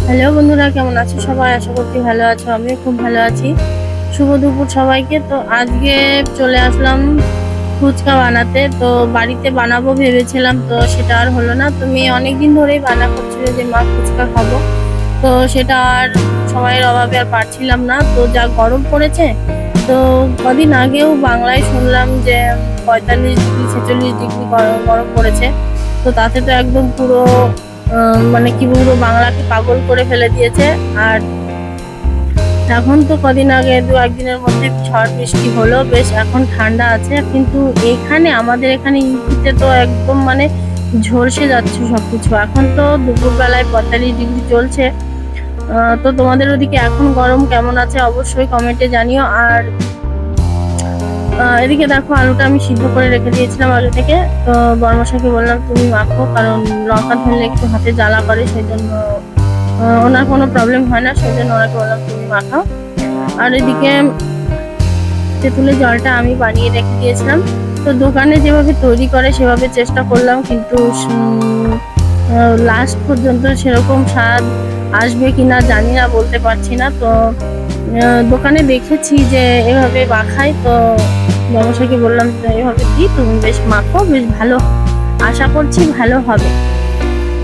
Hello বন্ধুরা, কেমন আছো সবাই? আশা করছি ভালো আছো। আমিও খুব ভালো আছি। শুভ দুপুর সবাইকে। তো আজকে চলে আসলাম ফুচকা বানাতে। তো বাড়িতে বানাবো ভেবেছিলাম, তো সেটা আর হলো না। তো মেয়ে অনেকদিন ধরেই বায়না করছিল যে মা ফুচকা খাবো। তো সেটা আর সময়ের অভাবে আর পারছিলাম না। তো যা গরম পড়েছে, তো কদিন আগেও বাংলায় শুনলাম যে 45 ডিগ্রি 46 ডিগ্রি গরম গরম পড়েছে। তো তাতে তো একদম পুরো মানে কি বলবো, বাংলাকে পাগল করে ফেলে দিয়েছে। আর এখন তো কদিন আগে দু একদিনের মধ্যে ঝড় বৃষ্টি হলো, বেশ এখন ঠান্ডা আছে। কিন্তু এখানে আমাদের এখানে ইউপিতে তো একদম মানে ঝলসে যাচ্ছে সবকিছু। এখন তো দুপুরবেলায় 45 ডিগ্রি চলছে। তো তোমাদের ওদিকে এখন গরম কেমন আছে অবশ্যই কমেন্টে জানিও। আর এদিকে দেখো, আলুটা আমি সিদ্ধ করে রেখে দিয়েছিলাম আগে থেকে। তো বড়মশাইকে বললাম তুমি মাখো, কারণ লঙ্কা ধরলে একটু হাতে জ্বালা করে, সেই জন্য ওনার কোনো প্রবলেম হয় না, সেই জন্য ওনাকে বললাম তুমি মাখাও। আর এদিকে তেঁতুলের জলটা আমি বানিয়ে রেখে দিয়েছিলাম। তো দোকানে যেভাবে তৈরি করে সেভাবে চেষ্টা করলাম, কিন্তু লাস্ট পর্যন্ত সেরকম স্বাদ আসবে কিনা জানি না, বলতে পারছি না। তো দোকানে দেখেছি যে এভাবে মাখাই, তো ব্যবসায়ীকে বললাম যে এভাবে দিই, তুমি বেশ মাখো, বেশ ভালো, আশা করছি ভালো হবে।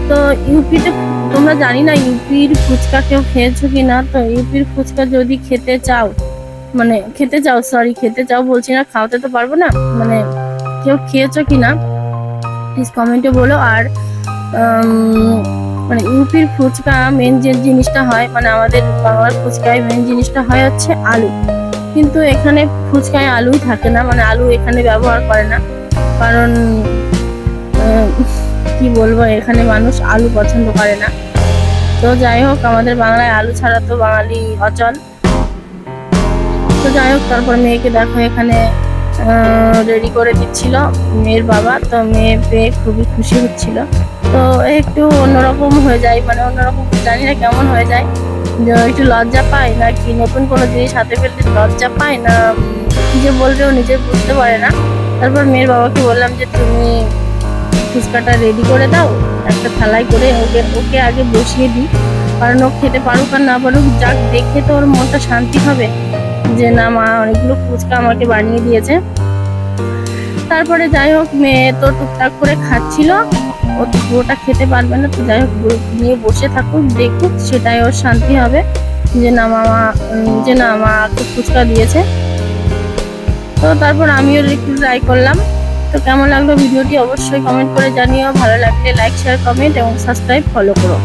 তো ইউপিতে তোমরা জানি না ইউপির ফুচকা কেউ খেয়েছো কিনা। তো ইউপির ফুচকা যদি খেতে চাও, মানে খেতে চাও বলছি না, খাওয়াতে তো পারবো না, মানে কেউ খেয়েছো কিনা প্লিজ কমেন্টে বলো। আর মানে ইউপির ফুচকা মেন যে জিনিসটা হয়, মানে আমাদের বাংলার ফুচকায় মেন জিনিসটা হয় হচ্ছে আলু। কিন্তু এখানে ফুচকায় আলুই থাকে না, মানে আলু এখানে ব্যবহার করে না। কারণ আহ, কি বলবো, এখানে মানুষ আলু পছন্দ করে না। তো যাই হোক, আমাদের বাংলায় আলু ছাড়া তো বাঙালি অচল। তো যাই হোক, তারপর মেয়েকে দেখো এখানে রেডি করে দিচ্ছিল মেয়ের বাবা। তো মেয়ে পেয়ে খুবই খুশি হচ্ছিল। তো একটু অন্যরকম হয়ে যায়, মানে অন্যরকম জানি না কেমন হয়ে যায়, যে একটু লজ্জা পায় না কি, নতুন কোনো জিনিস হাতে পেলে লজ্জা পায় না কি যে বলবে, ও নিজে বুঝতে পারে না। তারপর মেয়ের বাবাকে বললাম যে তুমি ফুচকাটা রেডি করে দাও, একটা থালায় করে ওকে ওকে আগে বসিয়ে দিই, কারণ ও খেতে পারুক আর না পারুক, যাক দেখে তো ওর মনটা শান্তি হবে যে না, মা অনেকগুলো ফুচকা আমাকে বানিয়ে দিয়েছে। তারপরে যাই হোক, মেয়ে তো টুকটাক করে খাচ্ছিল, ও তো পুরোটা খেতে পারবে না। তো যাই হোক, নিয়ে বসে থাকুক, দেখুক, সেটাই ওর শান্তি হবে যে না মামা, যে না মাকে ফুচকা দিয়েছে। তো তারপর আমিও একটু ট্রাই করলাম। তো কেমন লাগলো ভিডিওটি অবশ্যই কমেন্ট করে জানিও। ভালো লাগলে লাইক, শেয়ার, কমেন্ট এবং সাবস্ক্রাইব ফলো করো।